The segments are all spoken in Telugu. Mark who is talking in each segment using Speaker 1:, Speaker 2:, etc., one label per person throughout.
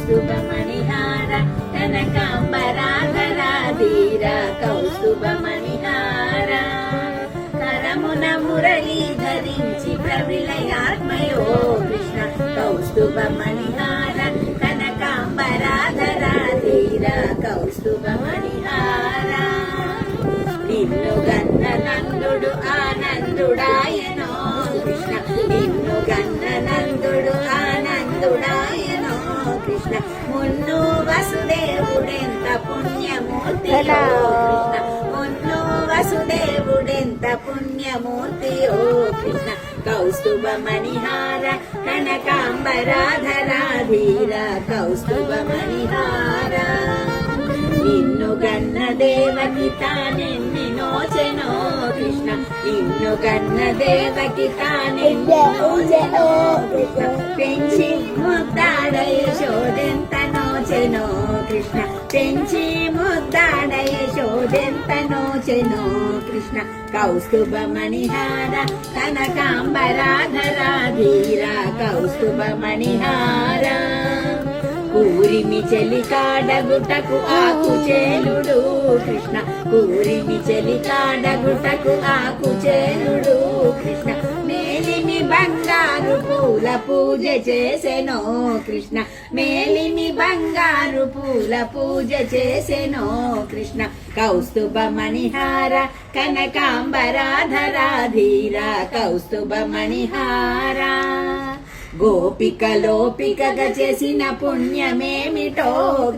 Speaker 1: కౌస్తుభ మణిహార కనకాంబరాధరాధీర కౌస్తుభ మణిహార కరమున మురళి ధరించి ప్రవిలయాత్మయో కృష్ణ కౌస్తుభ మణిహార కనకాంబరాధరాధీర కౌస్తుభ మణిహార నిన్ను గన్న నందుడు ఆనందుడాయనో కృష్ణ నిన్ను గన్న నందుడు ఆనందుడాయనో కృష్ణ మున్ను వసుదేవుడెంత పుణ్యమూర్తియో కృష్ణ మున్ను వసుదేవుడెంత పుణ్యమూర్తియో కృష్ణ కౌస్తుభ మణిహార కనకాంబరాధరాధీర కౌస్తుభ మణిహార నిన్ను గన్న దేవకి తానెన్ని నోచెనో కృష్ణ నిన్ను గన్న దేవకి తానెన్ని నోచెనో కృష్ణ పెంచి ముద్దాడ యశోదెంత నోచెనో కృష్ణ పెంచి ముద్దాడ యశోదెంత నోచెనో కృష్ణ కౌస్తుభ మణిహార కనకాంబరాధరాధీర కౌస్తుభ మణిహార కూరిమి చెలికాడగుటకు ఆకు చేలుడు కృష్ణ కూరిమి చెలికాడగుటకు ఆకు చేలుడు కృష్ణ మేలిమి బంగారు పూల పూజ చేసెనో కృష్ణ మేలిమి బంగారు పూల పూజ చేసెనో కృష్ణ కౌస్తుభ మణిహార కనకాంబరాధరాధీర కౌస్తుభ మణిహార గోపికలోపికగా చేసిన పుణ్యమేమిటో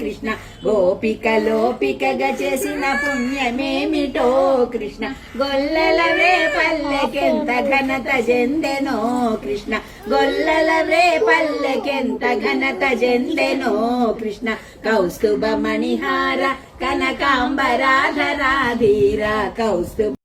Speaker 1: కృష్ణ గోపికలోపికగా చేసిన పుణ్యమేమిటో కృష్ణ గొల్లల రేపల్లెకెంత ఘనత చెందెనో కృష్ణ గొల్లల రేపల్లెకెంత ఘనత చెందెనో కృష్ణ కౌస్తుభ మణిహార కనకాంబరాధరాధీర కౌస్తుభ